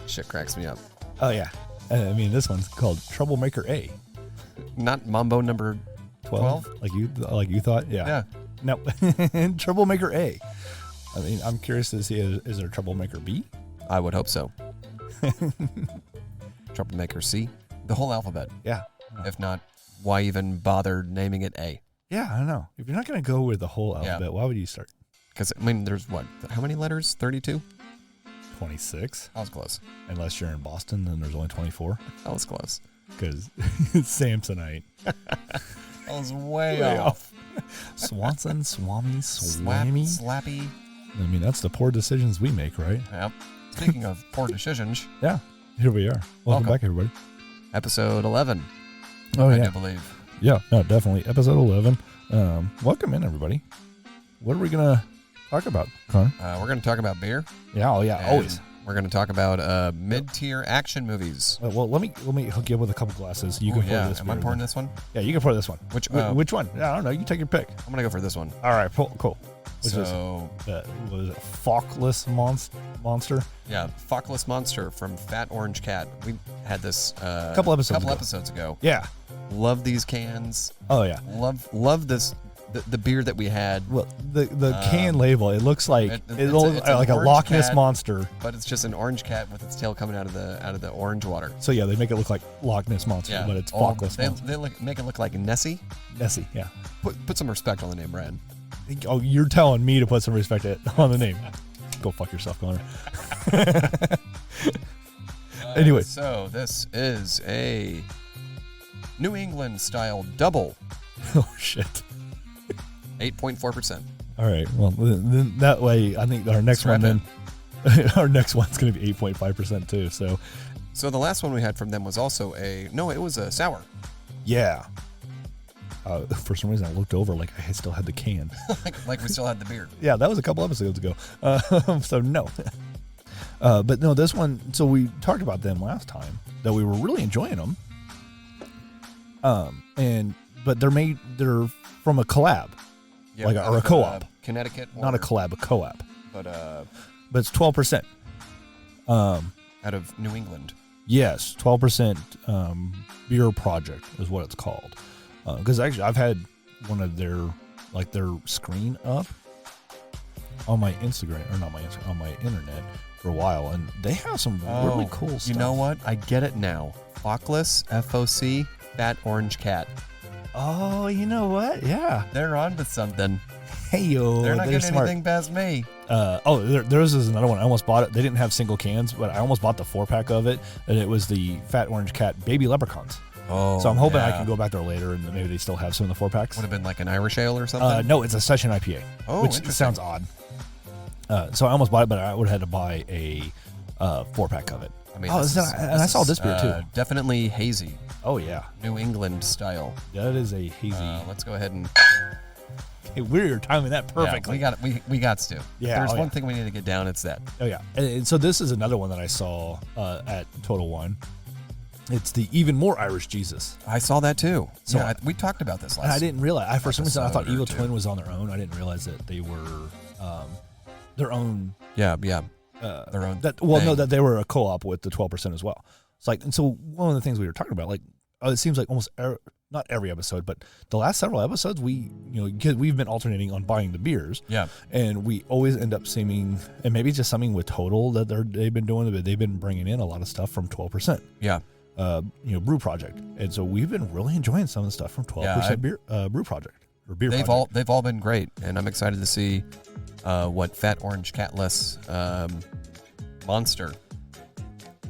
Shit cracks me up. Oh, yeah. I mean, this one's called Troublemaker A. Not Mambo number 12? Like you thought? Yeah. No. Troublemaker A. I mean, I'm curious to see, is there Troublemaker B? I would hope so. Troublemaker C? The whole alphabet. Yeah. If not, why even bother naming it A? Yeah, I don't know. If you're not going to go with the whole alphabet, why would you start? Because, I mean, there's what? How many letters? 32? 26. I was close. Unless you're in Boston, then there's only 24. I was close. Because Samsonite. I was way off. Swanson, Swami, Swammy. Slappy. I mean, that's the poor decisions we make, right? Yep. Speaking of poor decisions. Yeah. Here we are. Welcome back, everybody. Episode 11. Oh, I yeah. do believe. Yeah, no, definitely. Episode 11. Welcome in, everybody. What are we going to talk about, Connor? We're going to talk about beer. Yeah, always. We're going to talk about mid-tier action movies. Well, let me hook you up with a couple glasses. You can pour this. Am I pouring this one? Yeah, you can pour this one. Which one? Yeah, I don't know. You take your pick. I'm going to go for this one. All right, cool. Which so, was it F.O.C.Less monster? Yeah, F.O.C.Less monster from Fat Orange Cat. We had this a couple episodes ago. Yeah. Love these cans. Oh, yeah. Love this. The beer that we had. Well, the can label, it looks like it looks like a Loch Ness monster, but it's just an orange cat with its tail coming out of the orange water. So yeah, they make it look like Loch Ness monster, but it's F.O.C.Less monster. They make it look like Nessie. Nessie, yeah. Put some respect on the name, Brad. Oh, you're telling me to put some respect on the name. Go fuck yourself, Connor. Anyway, so this is a New England style double. Oh shit. 8.4%. All right. Well, then that way, I think our next one our next one's going to be 8.5% too. So the last one we had from them was also it was a sour. Yeah. For some reason, I looked over like I still had the can. like we still had the beer. Yeah, that was a couple episodes ago. So no. But no, this one. So we talked about them last time that we were really enjoying them. But they're from a collab. Yeah, or a co-op. Connecticut. Not a collab, a co-op. But it's 12%. Out of New England. Yes, 12% beer project is what it's called. Because actually, I've had one of their screen up on my Instagram, or not my Instagram, on my internet for a while, and they have some really cool stuff. You know what? I get it now. F.O.C.Less, F.O.C., Fat Orange Cat. Oh, you know what? Yeah. They're on to something. Hey, yo. They're not getting anything past me. Theirs is another one. I almost bought it. They didn't have single cans, but I almost bought the 4-pack of it, and it was the Fat Orange Cat Baby Leprechauns. Oh, so I'm hoping I can go back there later, and maybe they still have some of the 4-packs. Would have been like an Irish ale or something? No, it's a session IPA, which sounds odd. So I almost bought it, but I would have had to buy a 4-pack of it. I mean, I saw this beer, too. Definitely hazy. Oh, yeah. New England style. That is a hazy. Let's go ahead and... Hey, we're timing that perfectly. Yeah, we got to. Yeah, if there's one thing we need to get down, it's that. Oh, yeah. And so this is another one that I saw at Total Wine. It's the Even More Irish Jesus. I saw that, too. So yeah, we talked about this last I didn't realize. For some reason, I thought Evil two. Twin was on their own. I didn't realize that they were their own... Yeah. Their own that they were a co-op with the 12% as well. It's like, and so one of the things we were talking about, like, it seems like almost not every episode, but the last several episodes, because we've been alternating on buying the beers. Yeah. And we always end up seeming, and maybe it's just something with Total that they've been doing, but they've been bringing in a lot of stuff from 12%. Yeah. Brew Project. And so we've been really enjoying some of the stuff from 12% beer, Brew Project. Or beer Project. They've all been great, and I'm excited to see what Fat Orange Cat-less monster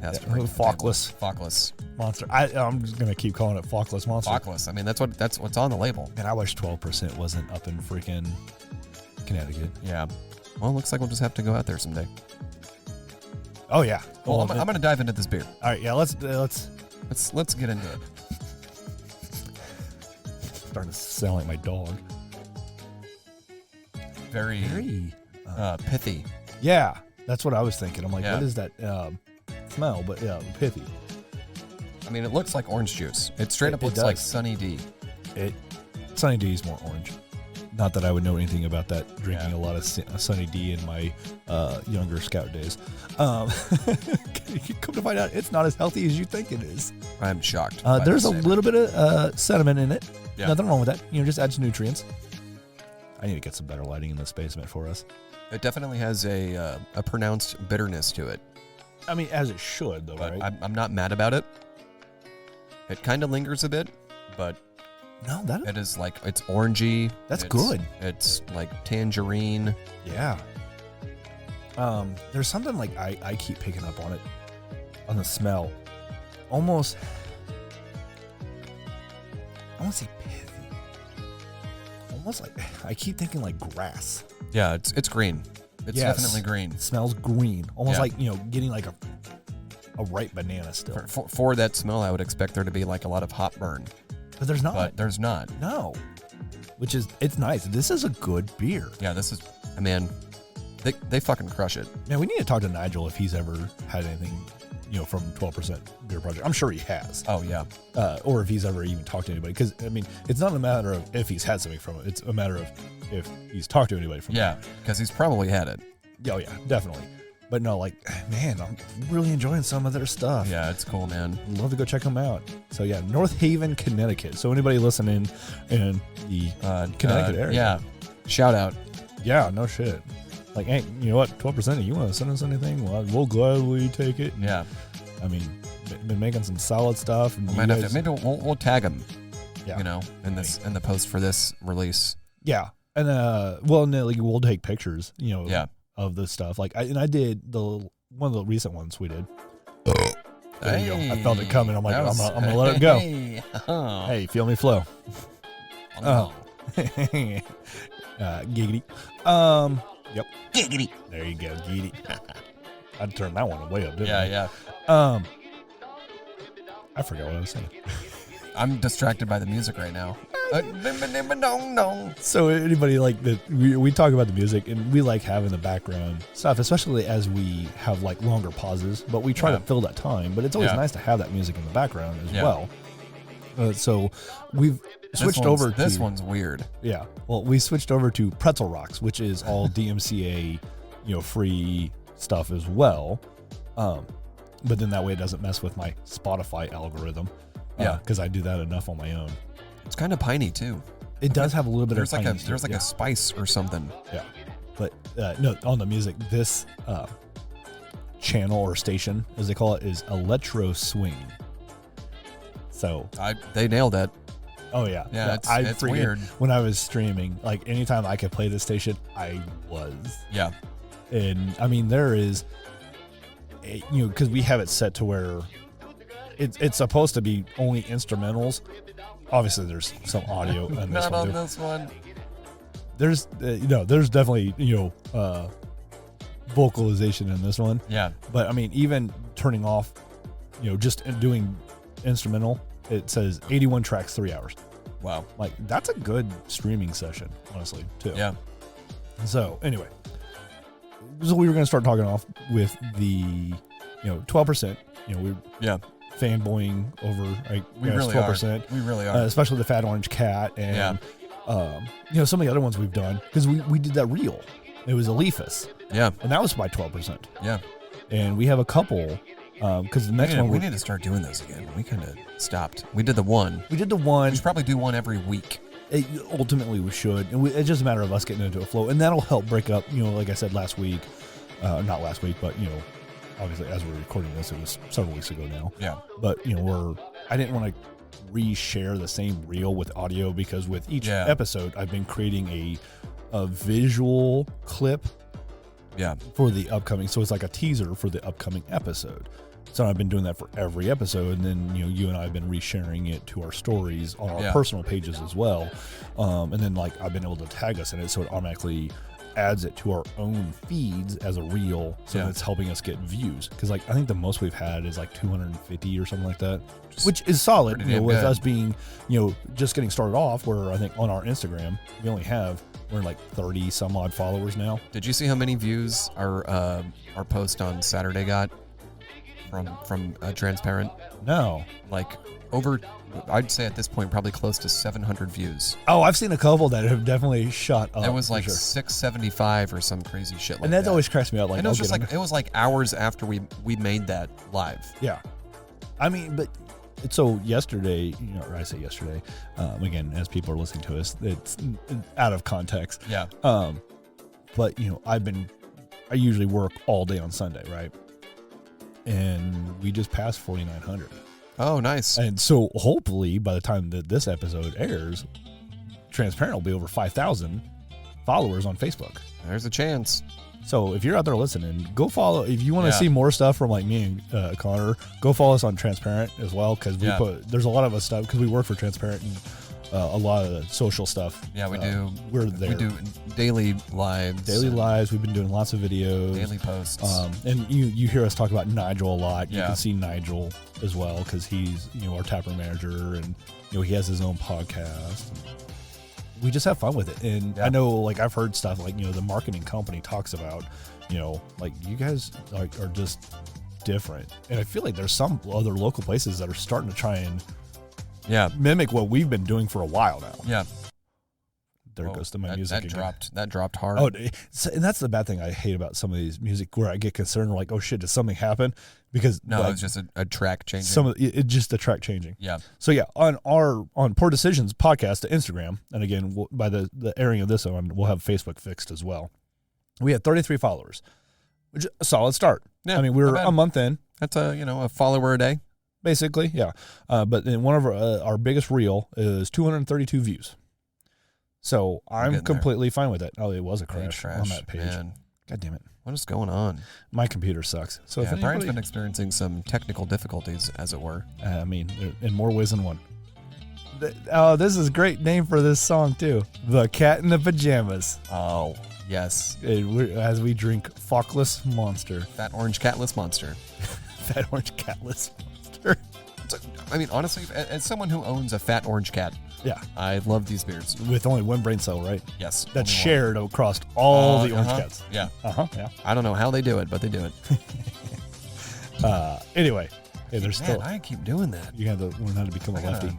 has to bring. F.O.C.Less monster. I'm just gonna keep calling it F.O.C.Less monster. F.O.C.Less. I mean, that's what's on the label. And I wish 12% wasn't up in freaking Connecticut. Yeah. Well, it looks like we'll just have to go out there someday. Oh yeah. Well, I'm gonna dive into this beer. All right. Yeah. Let's get into it. Starting to sound like my dog. Very pithy. Yeah, that's what I was thinking. I'm like, Yeah. what is that smell? But yeah, pithy. I mean, it looks like orange juice. It straight up looks does. like Sunny D. Sunny D is more orange. Not that I would know anything about that, drinking a lot of Sunny D in my younger scout days. Come to find out, it's not as healthy as you think it is. I'm shocked. There's a little bit of sediment in it. Yeah. Nothing wrong with that. Just adds nutrients. I need to get some better lighting in this basement for us. It definitely has a pronounced bitterness to it. I mean, as it should, though, But right? I'm not mad about it. It kind of lingers a bit, but No, that it is like, it's orangey. That's It's good. It's like tangerine. Yeah. There's something like I keep picking up on it, on the smell. Almost, I won't say pithy. Almost like, I keep thinking like grass. Yeah, it's green. It's Yes. definitely green. It smells green. Almost Yeah. like, getting like a ripe banana still. For that smell, I would expect there to be like a lot of hop burn, But there's not. but there's not. No. Which is, it's nice. This is a good beer. Yeah, this is, man, they fucking crush it. Man, we need to talk to Nigel if he's ever had anything, from 12% Beer Project. I'm sure he has. Oh, yeah. Or if he's ever even talked to anybody. Because, I mean, it's not a matter of if he's had something from it. It's a matter of if he's talked to anybody from it. Yeah, because he's probably had it. Oh, yeah, definitely. But no, like, man, I'm really enjoying some of their stuff. Yeah, it's cool, man. Love to go check them out. So, yeah, North Haven, Connecticut. So, anybody listening in the Connecticut area. Yeah, shout out. Yeah, no shit. Like, hey, you know what? 12%, you want to send us anything? Well, we'll gladly take it. Yeah. I mean, been making some solid stuff. And Maybe we'll tag him, yeah. in the post for this release. Yeah. And, like, we'll take pictures, Yeah. of this stuff. Like, I did one of the recent ones we did. There you go. I felt it coming. I'm like, I'm gonna let it go. Hey, feel me flow. Oh. Giggity. Yep. Giggity. There you go, giggity. I'd turn that one way up, didn't I? Yeah. I forgot what I was saying. I'm distracted by the music right now. So anybody like that, we talk about the music and we like having the background stuff, especially as we have like longer pauses, but we try to fill that time. But it's always nice to have that music in the background as well. So we've switched over to... This one's weird. Yeah. Well, we switched over to Pretzel Rocks, which is all DMCA, free stuff as well. But then that way it doesn't mess with my Spotify algorithm. Yeah. Because I do that enough on my own. It's kind of piney too. It does have a little bit of piney. There's like a spice or something. Yeah. But no, on the music, this channel or station, as they call it, is Electro Swing. So they nailed it. Oh yeah. Yeah, it's weird. When I was streaming, like anytime I could play this station, I was. Yeah. And I mean, there is, because we have it set to where it's supposed to be only instrumentals. Obviously, there's some audio on this Not one. on this one. There's definitely vocalization in this one. Yeah. But I mean, even turning off, just doing instrumental, it says 81 tracks, 3 hours. Wow. Like that's a good streaming session, honestly, too. Yeah. So anyway, so we were going to start talking off with the 12%. We're fanboying over we really 12%. We really are. Especially the Fat Orange Cat and some of the other ones we've done, because we did that reel. It was Alephus. Yeah. And that was by 12%. Yeah. And we have a couple, because the next one we need to start doing those again. We kind of stopped. We did the one. We did the one. We should probably do one every week. Ultimately, we should. And it's just a matter of us getting into a flow. And that'll help break up, like I said last week. Not last week, but, obviously as we're recording this, it was several weeks ago now. Yeah. But, I didn't want to reshare the same reel with audio, because with each episode, I've been creating a visual clip for the upcoming. So it's like a teaser for the upcoming episode. So I've been doing that for every episode, and then you and I have been resharing it to our stories on our personal pages as well. And then like I've been able to tag us in it, so it automatically adds it to our own feeds as a reel, so it's helping us get views. Because like I think the most we've had is like 250 or something like that, which is solid. With us being just getting started off. Where I think on our Instagram we're like 30 some odd followers now. Did you see how many views our post on Saturday got? from Transparent. No. Like over, I'd say at this point probably close to 700 views. Oh, I've seen a couple that have definitely shot up. It was like for sure. 675 or some crazy shit like and that. that always cracks me up. Like, and it was like hours after we made that live. Yeah, I mean, but so yesterday, or I say yesterday, again, as people are listening to us, it's out of context. Yeah. But I usually work all day on Sunday, right? And we just passed 4,900. Oh, nice. And so hopefully by the time that this episode airs, Transparent will be over 5,000 followers on Facebook. There's a chance. So if you're out there listening, go follow. If you want to Yeah. see more stuff from like me and Connor, go follow us on Transparent as well, because there's a lot of us stuff because we work for Transparent and a lot of the social stuff. Yeah, we do. We're there. We do daily lives. Daily lives. We've been doing lots of videos. Daily posts. And you hear us talk about Nigel a lot. You Yeah. can see Nigel as well because he's our taproom manager, and he has his own podcast. We just have fun with it, and I know like I've heard stuff like the marketing company talks about like you guys are just different, and I feel like there's some other local places that are starting to try and mimic what we've been doing for a while now. Yeah. There goes to my music again. That dropped hard. Oh, and that's the bad thing I hate about some of these music where I get concerned, like, oh shit, did something happen? Because no, like, it was just a track changing. It's just the track changing. Yeah. So yeah, on Poor Decisions podcast to Instagram, and again by the airing of this one, we'll have Facebook fixed as well. We had 33 followers, which is a solid start. Yeah, I mean, we're a month in. That's a follower a day. Basically, yeah. But then one of our biggest reel is 232 views. So I'm completely fine with it. Oh, it was a crash on that page. Man. God damn it. What is going on? My computer sucks. So if Brian's been experiencing some technical difficulties, as it were. I mean, in more ways than one. This is a great name for this song, too. The Cat in the Pajamas. Oh, yes. As we drink F.O.C.Less Monster. Fat Orange Catless Monster. Fat Orange Catless Monster. I mean, honestly, as someone who owns a Fat Orange Cat, yeah, I love these beers. With only one brain cell, right? Yes. That's shared across all the Orange Cats. Yeah. Yeah. I don't know how they do it, but they do it. Anyway, hey, there's still. I keep doing that. You have to learn how to become a lefty.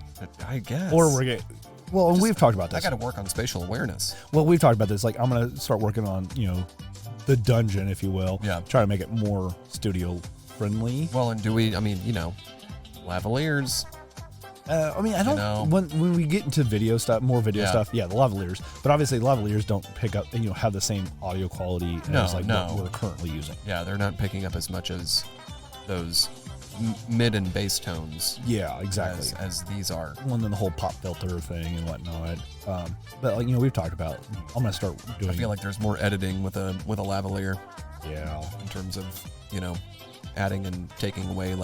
I guess. Or we're getting. Well, and we've talked about this. I got to work on spatial awareness. Well, we've talked about this. Like, I'm going to start working on, the dungeon, if you will. Yeah. Try to make it more studio friendly. Well, and do we, lavaliers. I don't. When we get into video stuff, more video stuff, the lavaliers. But obviously, lavaliers don't pick up, have the same audio quality as what we're currently using. Yeah, they're not picking up as much as those mid and bass tones. Yeah, exactly. As these are. And then the whole pop filter thing and whatnot. But we've talked about. I'm gonna start doing. I feel like there's more editing with a lavalier. Yeah. In terms of adding and taking away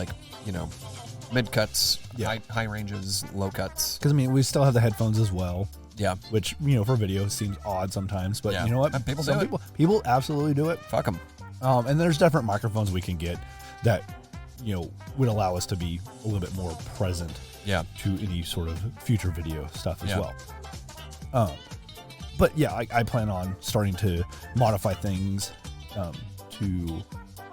mid cuts, high ranges, low cuts. Because we still have the headphones as well. Yeah. Which for video seems odd sometimes, but you know what? And people absolutely do it. Fuck them. And there's different microphones we can get that would allow us to be a little bit more present. Yeah. To any sort of future video stuff as well. But yeah, I plan on starting to modify things to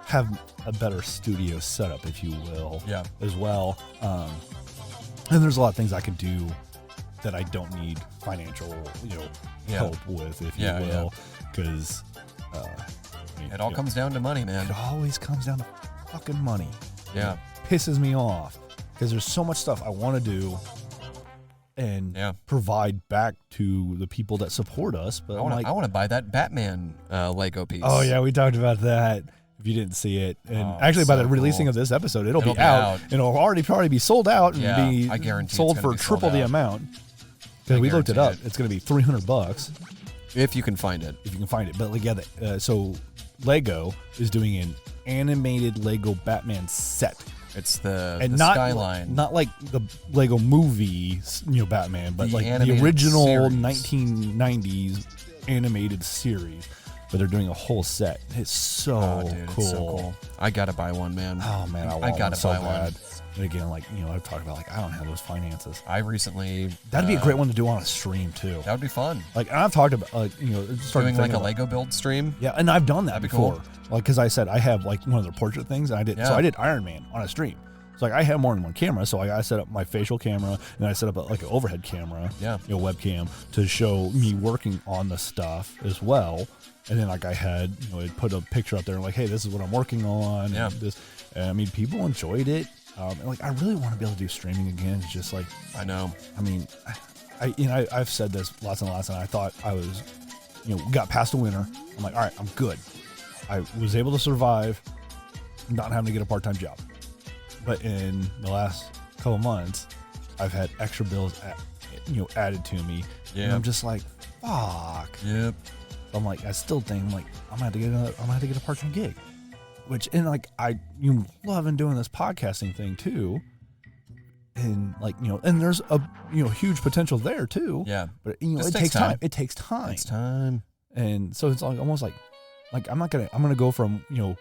have a better studio setup, if you will, as well. And there's a lot of things I can do that I don't need financial, help with, if you will, because it all comes down to money, man. It always comes down to fucking money. Yeah, it pisses me off because there's so much stuff I want to do and provide back to the people that support us. But I want to buy that Batman Lego piece. Oh yeah, we talked about that. If you didn't see it, and actually by the releasing of this episode, it'll be out. It'll already probably be sold out and be I guarantee sold for triple the amount. Because we looked it up, it's going to be $300 if you can find it. If you can find it, but so Lego is doing an animated Lego Batman set. It's the Skyline, not like the Lego movie, Batman, but like the original series. 1990s animated series. but they're doing a whole set. It's so dude, cool. It's so cool. I gotta buy one, man. Oh man, I want gotta one so buy bad. one. And again, like, you know, I've talked about, like, I don't have those finances. I recently. That'd be a great one to do on a stream too. That would be fun. Like, and I've talked about, like, you know, Doing like a Lego build stream. Yeah, and I've done that That'd be before. cool. Like, because I said I have like one of their portrait things, and I did. Yeah. So I did Iron Man on a stream. So like I have more than one camera. So I set up my facial camera, and I set up like an overhead camera, Yeah. you know, webcam to show me working on the stuff as well. And then like I had, you know, I'd put a picture up there, like, hey, this is what I'm working on. Yeah. And I mean, people enjoyed it. And like, I really want to be able to do streaming again. It's just like, I know. I mean, I've said this lots and lots, and I thought I was, you know, got past the winter. I'm like, all right, I'm good. I was able to survive not having to get a part-time job. But in the last couple months, I've had extra bills, added to me. Yeah. And I'm just like, fuck. Yep. So I'm like, I still think, I'm like, I'm gonna have to get a part-time gig. Which, and like, you loving doing this podcasting thing too. And like, you know, and there's a, you know, huge potential there too. Yeah. But you know, This it takes takes time. time. It takes time. It's time. And so it's like almost like I'm gonna go from, you know,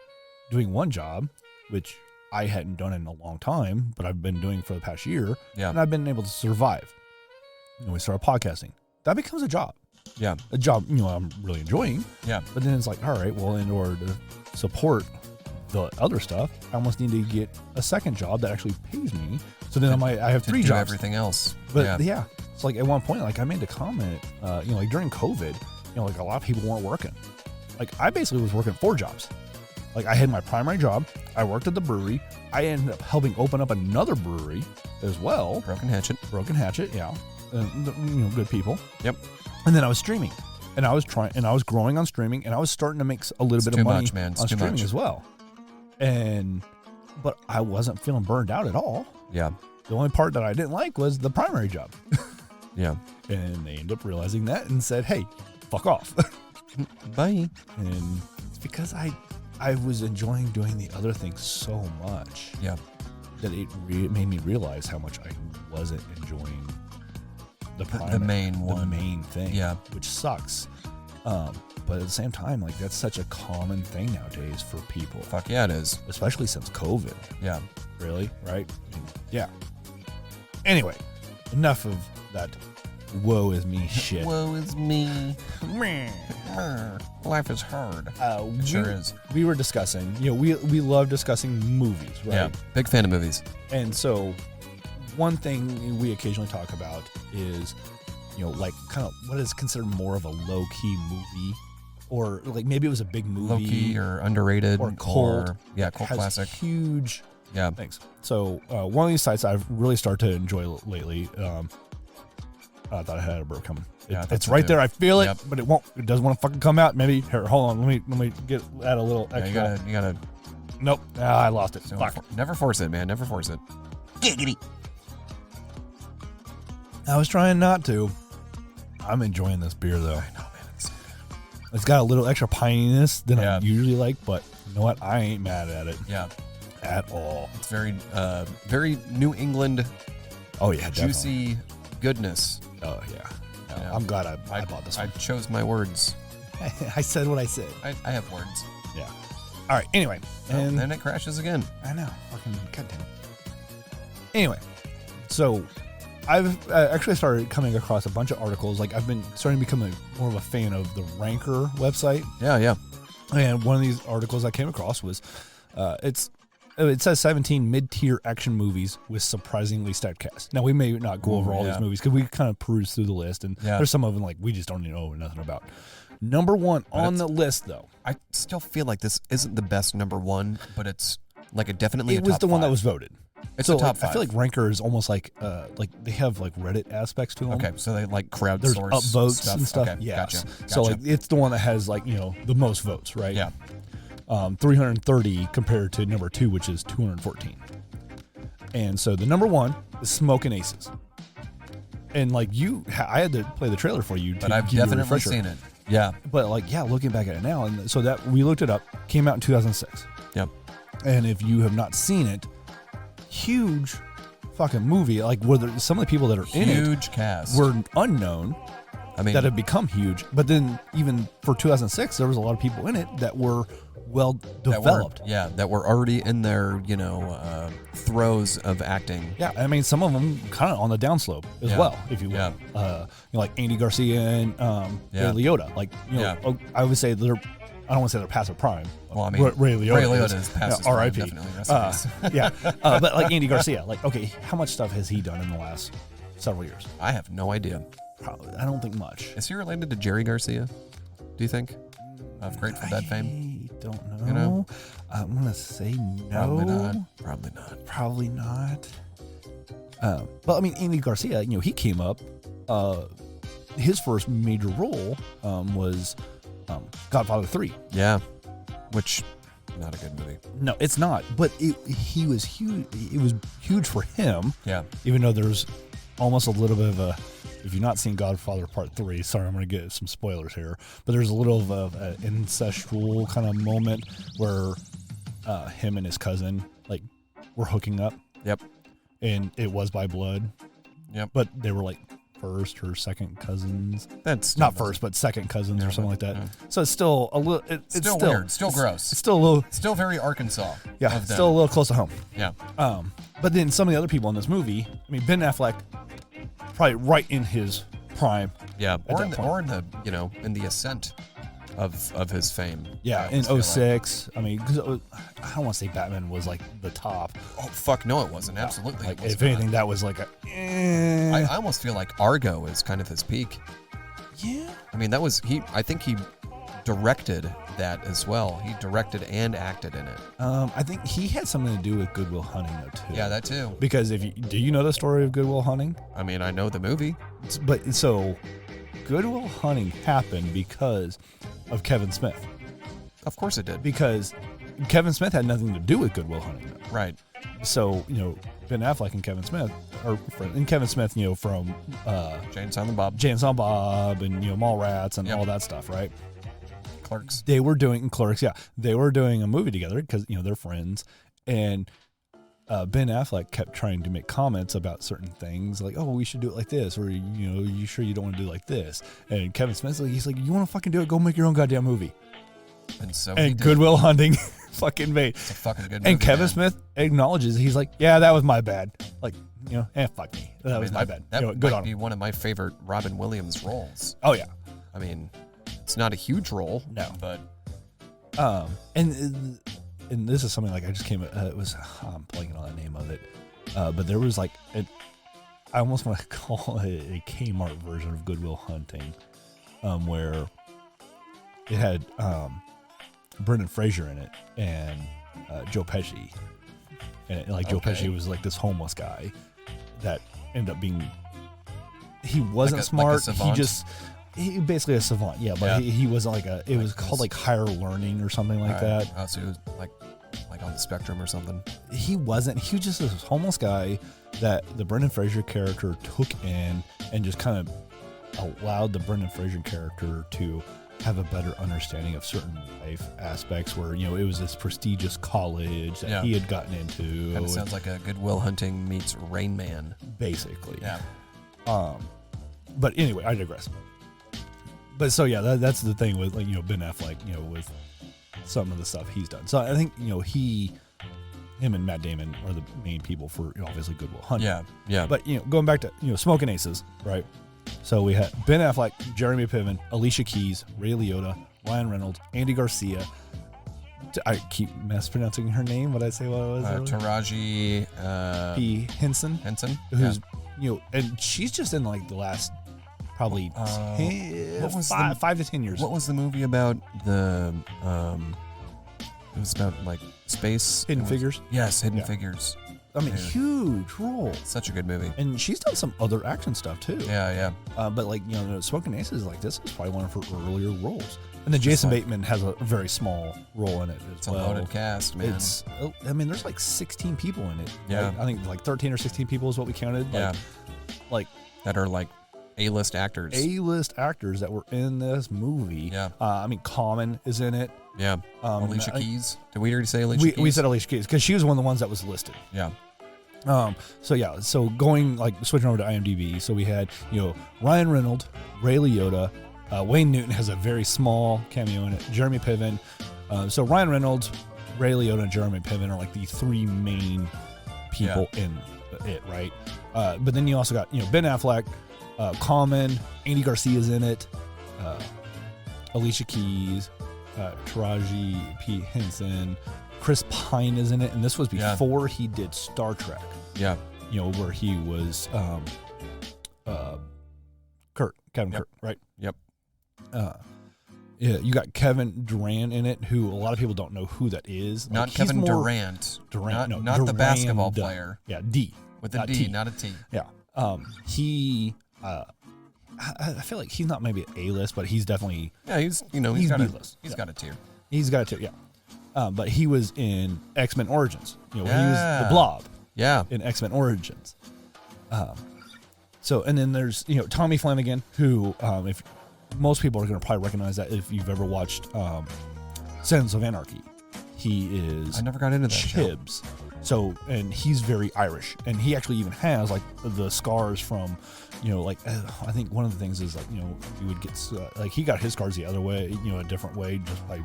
doing one job, which I hadn't done in a long time, but I've been doing for the past year. Yeah. And I've been able to survive. You know, we started podcasting. That becomes a job. Yeah. A job, you know, I'm really enjoying. Yeah. But then it's like, all right, well, in order to support the other stuff, I almost need to get a second job that actually pays me. So then I have To 3 do jobs. everything else. But yeah, it's like at one point, like I made a comment, you know, like during COVID, you know, like a lot of people weren't working. Like I basically was working 4 jobs. Like I had my primary job. I worked at the brewery. I ended up helping open up another brewery as well. Broken Hatchet. Yeah. And, you know, good people. Yep. And then I was streaming, and I was growing on streaming, and I was starting to make a little bit of money on streaming as well. But I wasn't feeling burned out at all. Yeah. The only part that I didn't like was the primary job. Yeah. And they ended up realizing that and said, hey, fuck off. Bye. And it's because I was enjoying doing the other things so much. Yeah. That it made me realize how much I wasn't enjoying the main thing. Yeah. Which sucks. But at the same time, like that's such a common thing nowadays for people. Fuck yeah, it is. Especially since COVID. Yeah. Really? Right? I mean, yeah. Anyway, enough of that woe is me shit. Woe is me. Life is hard. It sure is. We were discussing, you know, we love discussing movies, right? Yeah. Big fan of movies. And so one thing we occasionally talk about is, you know, like kind of what is considered more of a low-key movie, or like maybe it was a big movie. Low-key or underrated. Or cult. Cult has classic. Huge Yeah. things. So one of these sites I've really started to enjoy lately, I thought I had a burp coming. Yeah, It's right there. I feel it, Yep. but it won't. It doesn't want to fucking come out. Maybe here. Hold on. Let me add a little extra. Yeah, you gotta. Nope. I lost it. So Fuck. never force it, man. Never force it. Giggity. I was trying not to. I'm enjoying this beer though. I know, man. It's got a little extra pininess than Yeah. I usually like, but you know what? I ain't mad at it Yeah. at all. It's very, very New England, Oh yeah, definitely. juicy goodness. Oh yeah. No, Yeah. I'm glad I bought this I one. chose my words. I said what I said. I have words. Yeah. All right. Anyway, And then it crashes again. I know. Fucking goddamn. Anyway, so I've actually started coming across a bunch of articles. Like I've been starting to become more of a fan of the Ranker website. Yeah, yeah. And one of these articles I came across was, it says 17 mid-tier action movies with surprisingly stacked cast. Now we may not go over all yeah. these movies because we kind of perused through the list, and Yeah. there's some of them like we just don't even know nothing about. Number one on the list, though, I still feel like this isn't the best number one, but it's like a definitely. it was the one that was voted. It's so a top like, five. I feel like Ranker is almost like they have like Reddit aspects to them. Okay, so they like crowdsource There's upvotes stuff. and stuff. Okay, Yes. gotcha. So like it's the one that has like, you know, the most votes, right? Yeah. 330 compared to number 2, which is 214. And so the number 1 is Smokin Aces. And like I had to play the trailer for you, But I've give you a definitely refresher. seen it. Yeah. But like, yeah, looking back at it now, and so that we looked it up, came out in 2006. Yep. And if you have not seen it, huge fucking movie. Like, some of the people that are in it Huge cast. were unknown. I mean, that had become huge. But then even for 2006, there was a lot of people in it that were well developed. That were already in their, throes of acting. Yeah, I mean, some of them kind of on the downslope as well, if you will. Yeah. Like Andy Garcia and Ray Liotta. Like, I would say they're, I don't want to say they're past their prime. Well, I mean, Ray Liotta is past his prime, R.I.P. definitely. Yeah, but like Andy Garcia, like, okay, how much stuff has he done in the last several years? I have no idea. Probably, I don't think much. Is he related to Jerry Garcia? Do you think? Of Grateful Dead fame? I don't know. I'm gonna say no. Probably not. But I mean, Andy Garcia, he came up. His first major role was Godfather 3. Yeah, which not a good movie. No, it's not. But he was huge. It was huge for him. Yeah. Even though there's almost a little bit of a. If you've not seen Godfather Part 3, sorry, I'm going to get some spoilers here, but there's a little of an incestual kind of moment where him and his cousin, like, were hooking up. Yep. And it was by blood. Yep. But they were, like, first or second cousins. That's not first, but second cousins or something like that. Yeah. So it's still a little... It's still weird. Still gross. It's still a little... Still very Arkansas. Yeah, still a little close to home. Yeah. But then some of the other people in this movie, I mean, Ben Affleck... Probably right in his prime. Yeah, or in the in the ascent of his fame. Yeah, in 2006. I mean, cause I don't want to say Batman was like the top. Oh fuck, no, it wasn't. Absolutely. Like, if anything, that was like a. I almost feel like Argo is kind of his peak. Yeah. I mean, that was he. I think he directed that as well. He directed and acted in it. I think he had something to do with Good Will Hunting though too. Yeah, that too. Because do you know the story of Good Will Hunting? I mean, I know the movie. But so Good Will Hunting happened because of Kevin Smith. Of course it did. Because Kevin Smith had nothing to do with Good Will Hunting though. Right. So, Ben Affleck and Kevin Smith Kevin Smith, from Jay and Silent Bob. And Mallrats and all that stuff, right? Clerks. They were doing Clerks, yeah. They were doing a movie together because they're friends, and Ben Affleck kept trying to make comments about certain things, like, "Oh, we should do it like this," or you sure you don't want to do it like this? And Kevin Smith's like, he's like, "You want to fucking do it? Go make your own goddamn movie." And so Good Will Hunting fucking made. It's a fucking good movie. And Kevin Smith acknowledges, he's like, "Yeah, that was my bad." Like, fuck me, that was my bad. That good might be one of my favorite Robin Williams roles. Oh yeah. I mean, it's not a huge role. No. But and this is something like I just came. It was I'm blanking on the name of it, but there was like I almost want to call it a Kmart version of Good Will Hunting, where it had Brendan Fraser in it and Joe Pesci, and Joe Pesci was like this homeless guy that ended up being. He wasn't smart. He basically a savant, yeah, but he wasn't like a. It was called like higher learning or something like that. Oh, so he was like on the spectrum or something. He wasn't. He was just this homeless guy that the Brendan Fraser character took in and just kind of allowed the Brendan Fraser character to have a better understanding of certain life aspects. Where it was this prestigious college that he had gotten into. Kind of sounds like a Good Will Hunting meets Rain Man, basically. Yeah. But anyway, I digress. But so yeah, that's the thing with Ben Affleck, with some of the stuff he's done. So I think him and Matt Damon are the main people for obviously Good Will Hunting. Yeah, yeah. But going back to Smokin Aces, right? So we had Ben Affleck, Jeremy Piven, Alicia Keys, Ray Liotta, Ryan Reynolds, Andy Garcia. I keep mispronouncing her name. What did I say? What was it? Taraji P. Henson. Who's and she's just in like the last. Probably 5 to 10 years. What was the movie about? It was about like space. Hidden Figures? Yes, Hidden Figures. I mean, huge role. Such a good movie. And she's done some other action stuff too. Yeah. But like, Smokin Aces, like this is probably one of her earlier roles. And then Jason Bateman has a very small role in it as well. It's a loaded cast, man. There's like 16 people in it. Yeah. Like, I think like 13 or 16 people is what we counted. Like that are like A-list actors. A-list actors that were in this movie. Yeah. I mean, Common is in it. Yeah. Alicia Keys. Did we already say Alicia Keys? We said Alicia Keys because she was one of the ones that was listed. Yeah. So going like switching over to IMDb. So we had Ryan Reynolds, Ray Liotta, Wayne Newton has a very small cameo in it. Jeremy Piven. So Ryan Reynolds, Ray Liotta, and Jeremy Piven are like the three main people in it, right? But then you also got Ben Affleck, Common, Andy Garcia's in it, Alicia Keys, Taraji P. Henson, Chris Pine is in it, and this was before he did Star Trek. Yeah. Where he was Kevin Kurt, right? Yep. You got Kevin Durant in it, who a lot of people don't know who that is. Not like, Kevin Durant. Not the basketball player. Yeah, D. With a D, not a T. Yeah. I feel like he's not maybe an A-list, but he's definitely... Yeah, he's got B-list. He's got a tier. He's got a tier, yeah. But he was in X-Men Origins. He was the Blob. Yeah. In X-Men Origins. And then there's, Tommy Flanagan, who, if most people are going to probably recognize that if you've ever watched Sons of Anarchy. He is... I never got into that Chibs. So, and he's very Irish. And he actually even has, like, the scars from... I think one of the things is you would get he got his scars the other way, a different way, just by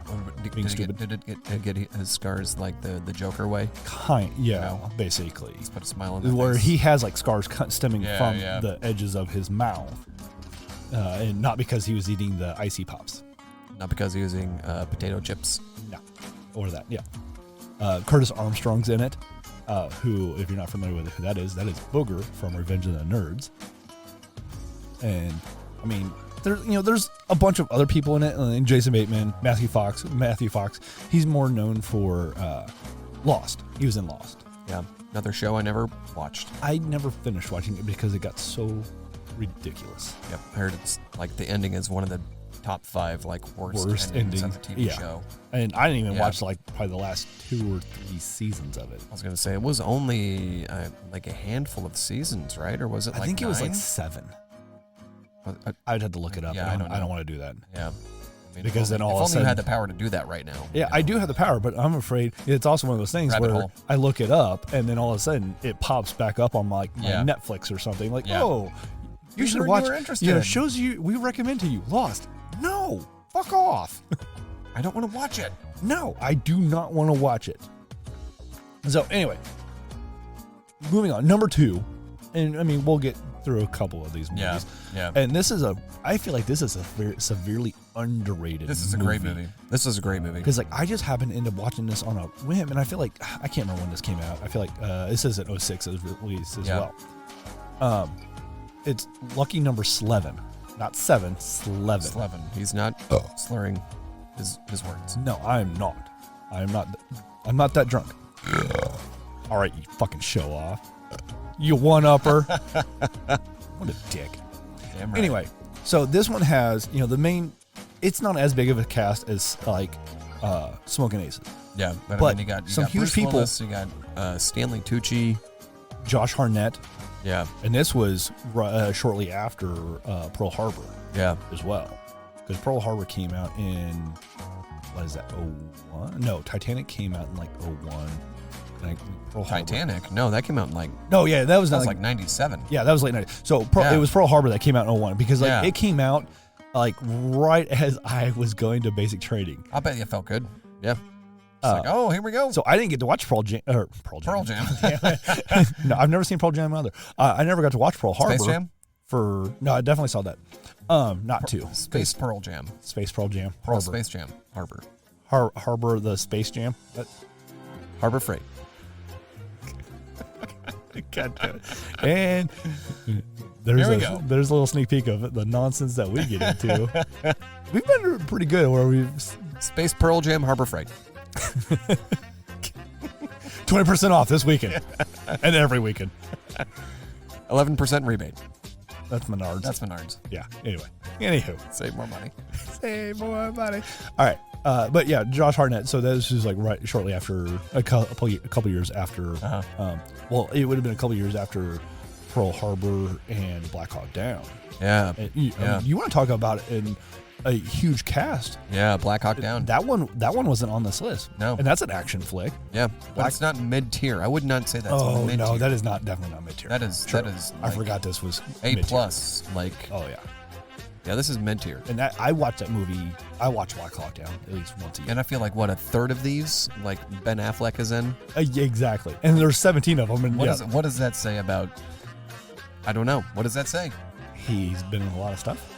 being stupid. Did it get his scars like the Joker way? Basically. Let's put a smile on that where face. he has like scars stemming from the edges of his mouth, and not because he was eating the icy pops, not because he was eating potato chips, or that. Curtis Armstrong's in it, who, if you're not familiar with who that is Booger from Revenge of the Nerds. And I mean, there's a bunch of other people in it, and Jason Bateman, Matthew Fox. He's more known for Lost. He was in Lost. Yeah, another show I never watched. I never finished watching it because it got so ridiculous. Yep, I heard it's like the ending is one of the top 5 like worst endings of the TV show. And I didn't even watch like probably the last 2 or 3 seasons of it. I was gonna say it was only like a handful of seasons, right? Or was it? I think it was like 7. I'd have to look it up. Yeah, I don't want to do that. Yeah. Because then all of a sudden... If only you had the power to do that right now. Yeah, I do have the power, but I'm afraid it's also one of those things where I look it up, and then all of a sudden it pops back up on my Netflix or something. Like, oh, you should watch shows we recommend to you. Lost. No, fuck off. I don't want to watch it. No, I do not want to watch it. So anyway, moving on. Number 2, and I mean, we'll get through a couple of these movies. Yeah. And I feel like this is a very severely underrated This is a great movie. This is a great movie. Because I just happened to end up watching this on a whim, and I feel like, I can't remember when this came out. I feel like this is an 06 release as well. It's lucky number Slevin. Not 7, Slevin. Slevin. He's not slurring his words. No, I'm not. I'm not that drunk. All right, you fucking show off. You one-upper. What a dick. Damn right. Anyway, so this one has, the main... It's not as big of a cast as, like, Smokin Aces. Yeah, but I mean, you got some huge Bruce people. Willis, you got Stanley Tucci. Josh Hartnett. Yeah. And this was shortly after Pearl Harbor. Yeah. As well. Because Pearl Harbor came out in... What is that? 01? No, Titanic came out in, like, 01. Titanic? No, that came out in like... No, yeah, that was like 97. Yeah, that was late 90s. So it was Pearl Harbor that came out in 01 because it came out like right as I was going to basic training. I bet you felt good. Yeah. It's oh, here we go. So I didn't get to watch Pearl Jam. No, I've never seen Pearl Jam either. I never got to watch Pearl Harbor. Space Jam? No, I definitely saw that. Not 2. Space Pearl Jam. Space Pearl Jam. Pearl Space Jam. Harbor. Harbor the Space Jam. Harbor Freight. God damn it. And there's a little sneak peek of the nonsense that we get into. We've been pretty good where we've... Space Pearl Jam, Harbor Freight. 20% off this weekend. And every weekend. 11% rebate. That's Menards. Yeah. Anywho. Save more money. All right. But yeah, Josh Hartnett. So this is like right shortly after a couple years after. Well, it would have been a couple years after Pearl Harbor and Black Hawk Down. Yeah. And you want to talk about it? And a huge cast. Yeah, Black Hawk Down. That one wasn't on this list. No. And that's an action flick. Yeah, but it's not mid-tier. I would not say that's mid-tier. No, that is definitely not mid-tier. That is True. that is. I Like forgot this was A mid-tier. plus. Like, Oh yeah. yeah, this is mid-tier. And I watched that movie. I watch Black Hawk Down at least once a year. And I feel like a third of these, like Ben Affleck is in. Yeah, exactly. And there's 17 of them. And What does that say about? I don't know. What does that say? he's been in a lot of stuff.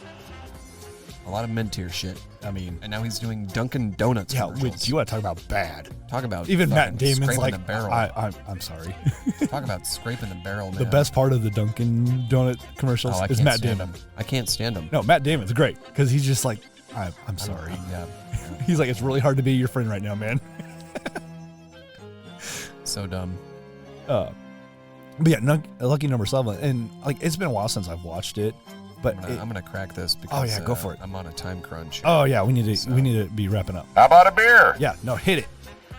A lot of mid-tier shit. I mean, And now he's doing Dunkin' Donuts yeah, commercials. you want to talk about bad? Talk about Even Matt fucking Damon's scraping like, the barrel. I'm sorry. Talk about scraping the barrel, man. The best part of the Dunkin' Donut commercials Oh, I is can't Matt stand Damon. him. I can't stand him. No, Matt Damon's great because he's just like, I'm sorry. Yeah. He's like, it's really hard to be your friend right now, man. So dumb. But yeah, Lucky Number 7, and like it's been a while since I've watched it, but I'm gonna crack this because yeah, go for it. I'm on a time crunch. oh yeah, we need to be wrapping up. How about a beer? Yeah, no, hit it.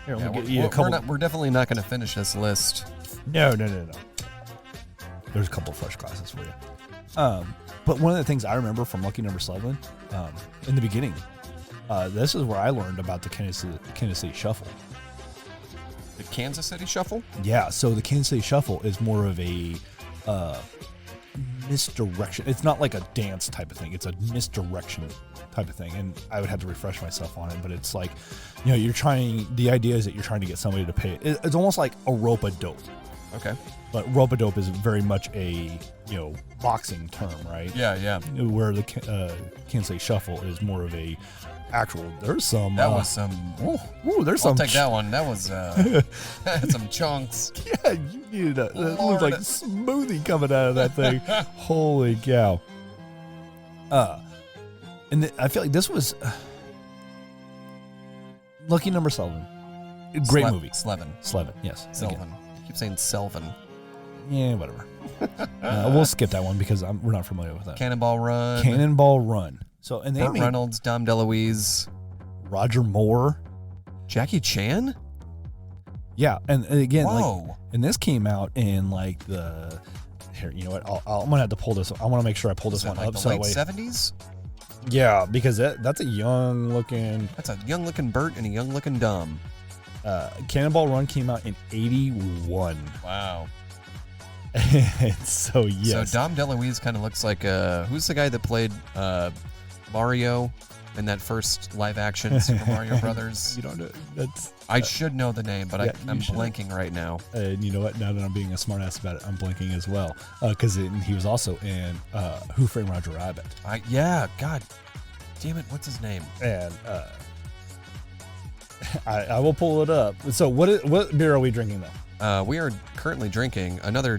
Here, Yeah, let me get you a couple. we're definitely not gonna finish this list. No. There's a couple of fresh classes for you. But one of the things I remember from Lucky Number 7, in the beginning, this is where I learned about the Kansas City Shuffle. The Kansas City Shuffle? Yeah, so the Kansas City Shuffle is more of a misdirection. It's not like a dance type of thing. It's a misdirection type of thing. And I would have to refresh myself on it, but it's like, the idea is that you're trying to get somebody to pay. It's almost like a rope-a-dope. Okay. But rope-a-dope is very much a, boxing term, right? Yeah. Where the Kansas City Shuffle is more of a actual, there's some. That was some. Ooh, there's I'll some. take that one. That was some chunks. Yeah, you needed it looked Lord. like smoothie coming out of that thing. Holy cow. And I feel like this was Lucky Number 7. Great movie. Slevin. Yes. Selvin. I keep saying Selvin. Yeah, whatever. We'll skip that one because we're not familiar with that. Cannonball Run. Cannonball Run. So, and they Burt made Reynolds, Dom DeLuise, Roger Moore. Jackie Chan. Yeah, and again, Whoa. and this came out in like the. Here, you know what? I'm gonna have to pull this. I want to make sure I pull this Was one that like up. the So late that way, 70s? yeah, because that's a young looking. That's a young looking Burt and a young looking Dom. Cannonball Run came out in 81. Wow. And so yes, So Dom DeLuise kind of looks like who's the guy that played Mario in that first live action Super Mario Brothers? you don't know that's. I should know the name, but yeah, I'm you should. blanking right now. And you know what? Now that I'm being a smartass about it, I'm blanking as well because he was also in Who Framed Roger Rabbit. God damn it, what's his name? And I will pull it up. So what beer are we drinking though? We are currently drinking another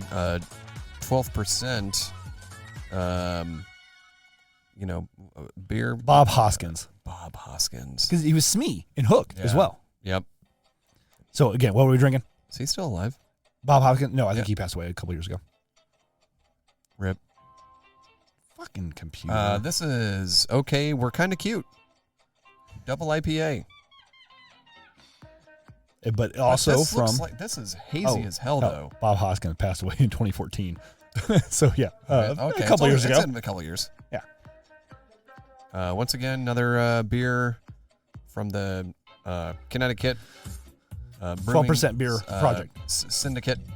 12%. Beer. Bob Hoskins, Bob Hoskins. because he was Smee in Hook as Yeah. well. Yep. So again, what were we drinking? Is he still alive? Bob Hoskins? No, I think Yeah. he passed away a couple years ago. Rip. Fucking computer. This is okay. We're kind of cute. Double IPA. But also this from looks like this is hazy as hell, though. Bob Hoskins passed away in 2014. So yeah, Okay, a couple years ago. It's in a couple years. Yeah. Once again, another beer from the Connecticut Brewing, 12% beer project. Syndicate. God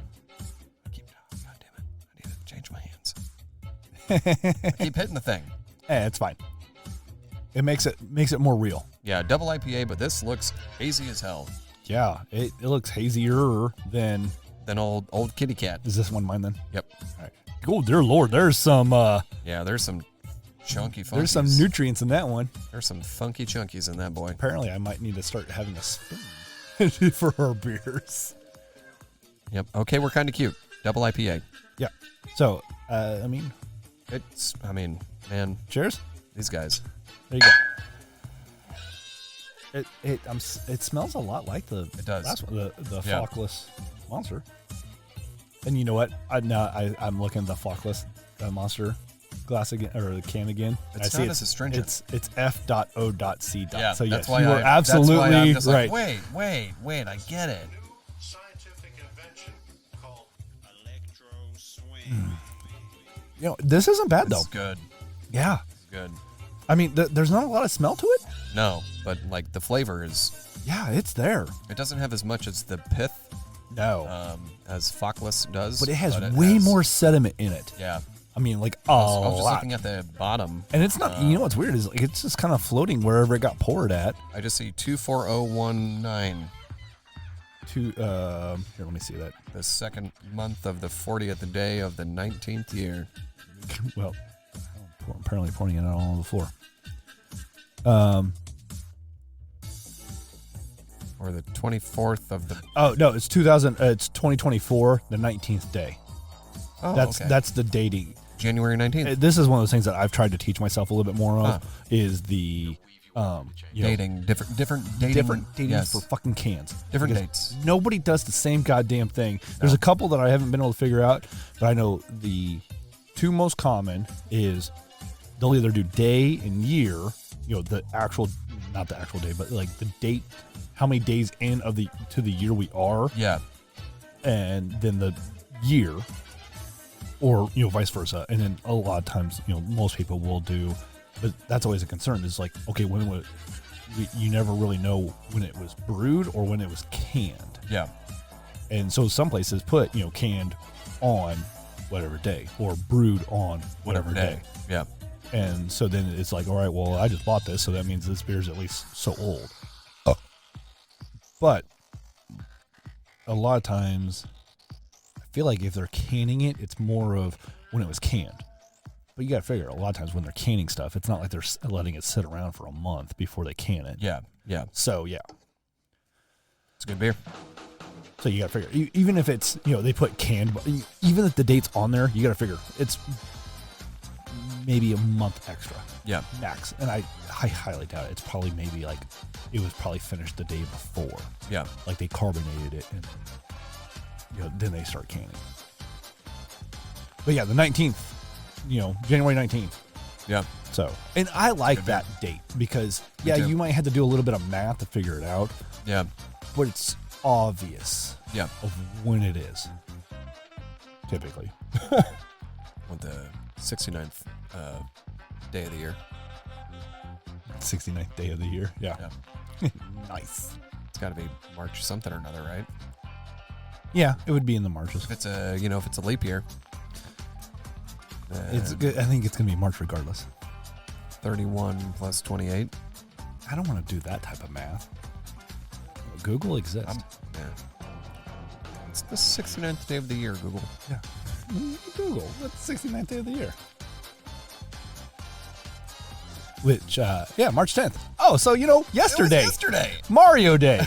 damn it! I need to change my hands. I keep hitting the thing. It's fine. It makes it more real. Yeah, double IPA, but this looks hazy as hell. Yeah, it looks hazier than. Than old kitty cat. Is this one mine then? Yep. All right. Oh dear Lord, there's some. Yeah, there's some chunky funkies. There's some nutrients in that one. There's some funky chunkies in that boy. Apparently, I might need to start having a spoon for our beers. Yep. Okay, we're kind of cute. Double IPA. Yeah. So, Man, cheers. these guys. There you go. It smells a lot like the does. last one, the Yeah. F.O.C.Less monster. And you know what? I'm looking at the F.O.C.Less monster glass again, or the can again. It's not as astringent. It's F.O.C. Yeah, So yes, that's why you are that's absolutely why I'm just right. like, wait, I get it. Scientific invention called electro swing. This isn't bad It's though. good. Yeah. It's good. I mean, there's not a lot of smell to it. No, but like the flavor is. Yeah, it's there. It doesn't have as much as the pith. No. As F.O.C.Less does. But it has way more sediment in it. Yeah. I mean, like, I was just looking at the bottom. And it's not, you know what's weird is like it's just kind of floating wherever it got poured at. I just see 24019. Here, let me see that. The second month of the 40th day of the 19th year. Well, I'm apparently pouring it out all on the floor. Or the 24th of the. Oh no, it's 2024, the 19th day. Oh, That's the dating. January 19th. This is one of those things that I've tried to teach myself a little bit more of. Is the dating different dating yes. for fucking cans. Different Because dates. Nobody does the same goddamn thing. There's a couple that I haven't been able to figure out, but I know the two most common is they'll either do day and year, the actual, not the actual day, but like the date, how many days in to the year we are. Yeah. And then the year, or vice versa. And then a lot of times, most people will do, but that's always a concern. Is like, okay, you never really know when it was brewed or when it was canned. Yeah. And so some places put canned on whatever day or brewed on whatever day. Yeah. And so then it's like, all right, well, I just bought this, so that means this beer is at least so old. But a lot of times, I feel like if they're canning it, it's more of when it was canned. But you got to figure, a lot of times when they're canning stuff, it's not like they're letting it sit around for a month before they can it. Yeah, yeah. So, yeah. It's a good beer. So you got to figure, even if it's, they put canned, even if the date's on there, you got to figure it's maybe a month extra. Yeah. Max. And I highly doubt it. It's probably maybe like, it was probably finished the day before. Yeah. Like they carbonated it and, then they start canning. But yeah, the 19th, January 19th. Yeah. So, and I like that date because, you might have to do a little bit of math to figure it out. Yeah. But it's obvious of when it is. Typically. With the 69th day of the year. 69th day of the year. Yeah. Nice. It's got to be March something or another, right? Yeah, it would be in the Marches. If it's a leap year. It's good. I think it's going to be March regardless. 31 plus 28. I don't want to do that type of math. Google exists. It's the 69th day of the year, Google. Yeah. Google. That's the 69th day of the year. Which, March 10th. Oh, so, yesterday. Yesterday. Mario Day.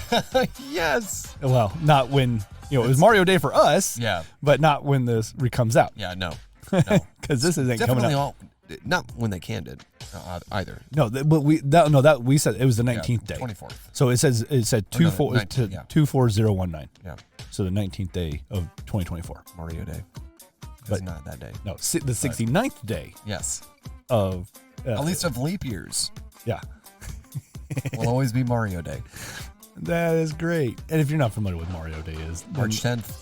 Yes. Well, not when, it was Mario Day for us. Yeah. But not when this comes out. Yeah, no. Because this isn't coming out. Not when they canned it either. No, but we said it was the 19th day. 24th. So it said 24019. Yeah. So the 19th day of 2024. Mario Day. But it's not that day. No, the 69th day Yes. of at least of leap years. Yeah. Will always be Mario Day. That is great. And if you're not familiar with Mario Day is March 10th.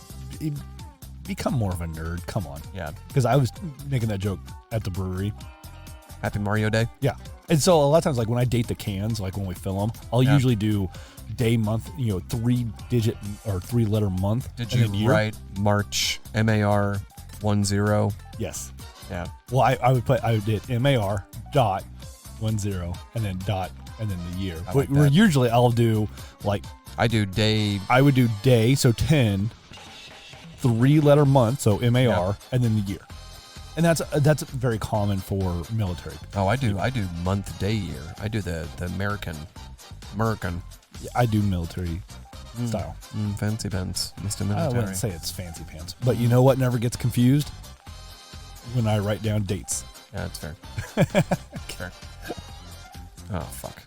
Become more of a nerd. Come on. Yeah. Because I was making that joke at the brewery. Happy Mario Day. Yeah. And so a lot of times, like when I date the cans, like when we fill them, I'll usually do day, month, 3-digit or 3-letter month. Did you write March MAR 10? Yes. Yeah. Well, I would did MAR dot 10 and then dot and then the year. Like Where usually I'll do like I do day. I would do day, so 10, 3-letter month, so MAR, and then the year. And that's very common for military. Oh, I do month, day, year. I do the American. Yeah, I do military style. Fancy pants, Mr. I Military. wouldn't say it's fancy pants, but you know what never gets confused? When I write down dates. Yeah, that's fair. Fair. Oh fuck.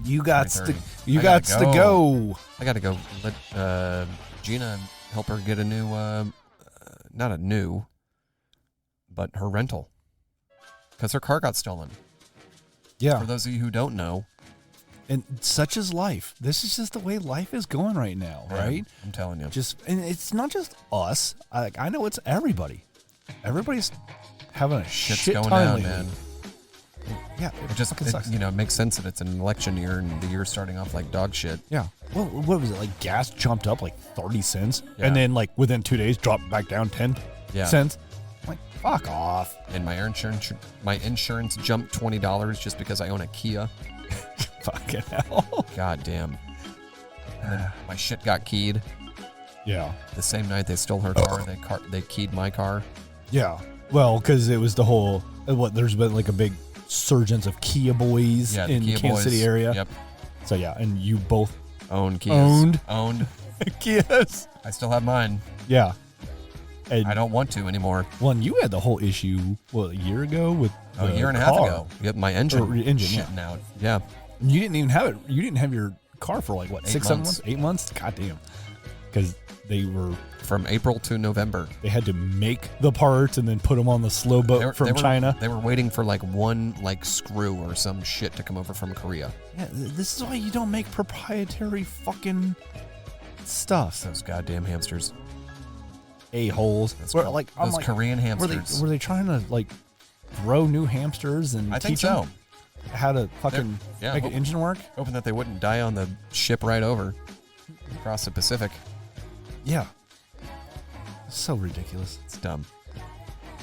You got to go. go. I gotta go. Let Gina help her get a new, not a new, but her rental, because her car got stolen. Yeah. For those of you who don't know. And such is life. This is just the way life is going right now, right? I'm telling you. And it's not just us. I know it's everybody. Everybody's having a Shit's shit going time down, lately. man. Yeah, It just, fucking sucks. it makes sense that it's an election year and the year's starting off like dog shit. Yeah. Well, what was it? Like gas jumped up like 30 cents Yeah. and then like within 2 days dropped back down 10 Yeah. cents. I'm like, fuck off. And my insurance jumped $20 just because I own a Kia. Fucking hell. God damn. And then my shit got keyed. Yeah. The same night they stole her car, they keyed my car. Yeah. Well, because it was the whole, there's been like a big surgence of Kia Boys Yeah, the in Kia Kansas Boys. City area. Yep. So yeah, and you both Owned Kias. Owned. Owned. Kias. I still have mine. Yeah. And I don't want to anymore. well, and you had the whole issue, a year ago with A the year and a half car. ago. Yep, my engine yeah. shitting out. Yeah. And you didn't even have it. You didn't have your car for like, what, 8 6, 7 months. months? 8 months? God damn. Because From April to November. they had to make the parts and then put them on the slow boat from China. They were waiting for like one like screw or some shit to come over from Korea. Yeah, this is why you don't make proprietary fucking stuff. Those goddamn hamsters. A-holes. Those, Where, like, I'm those like, Korean were hamsters. they trying to like grow new hamsters and I think teach so. them how to fucking yeah, make an engine work? Hoping that they wouldn't die on the ship right over across the Pacific. Yeah. So ridiculous. It's dumb.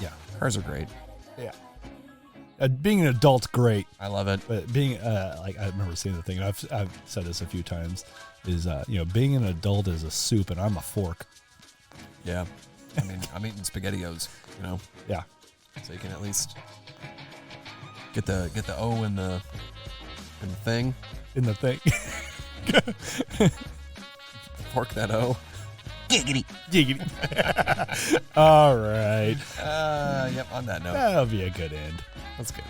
Yeah. Cars are great. Yeah. Being an adult's great, I love it. but being like I remember saying the thing, and I've said this a few times, is being an adult is a soup and I'm a fork. Yeah. I mean, I'm eating SpaghettiOs, Yeah. so you can at least get the O in the thing. In the thing. Fork that O. Giggity. All right. Yep, on that note. That'll be a good end. That's good.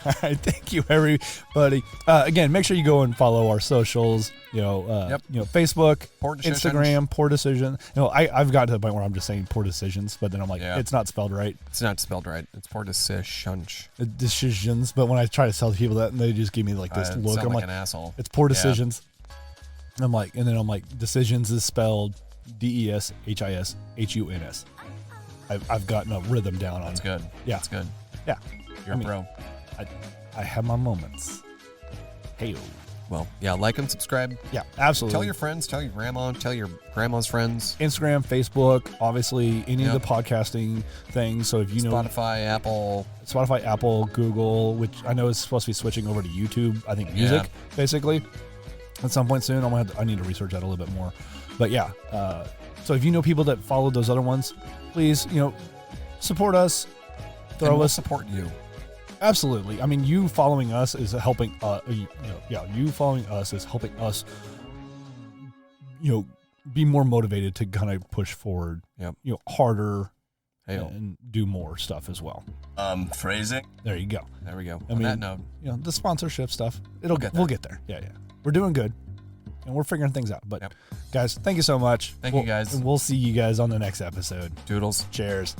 All right, thank you, everybody. Again, make sure you go and follow our socials. Facebook, Poor decisions. Instagram, Poor Decision. I've got to the point where I'm just saying Poor Decisions, but then I'm like, Yeah. it's not spelled right. It's not spelled right. It's poor decisions. Decisions. But when I try to tell people that, and they just give me like this look, Sound I'm like like, an asshole. it's Poor Yeah. Decisions. And I'm like, Decisions is spelled DESHISHUNS. I've gotten a rhythm down on. That's good. Yeah. That's good. Yeah. You're a pro. I have my moments. Hey. Well, yeah, like and subscribe. Yeah, absolutely. Tell your friends, tell your grandma, tell your grandma's friends. Instagram, Facebook, obviously any Yep. of the podcasting things. So if you know Spotify, Apple. Apple, Google, which I know is supposed to be switching over to YouTube. I think music, basically, at some point soon. I need to research that a little bit more. But yeah, so if you know people that follow those other ones, please, support us. And we'll support you. Absolutely. I mean, you following us is helping. You following us is helping us. Be more motivated to kind of push forward. Yep. Harder Hey-o. and do more stuff as well. Phrasing. There you go. There we go. I On mean, that note, the sponsorship stuff. We'll get there. We'll get there. Yeah. We're doing good, and we're figuring things out. But Yep. guys, thank you so much. Thank you, guys. And we'll see you guys on the next episode. doodles. Cheers.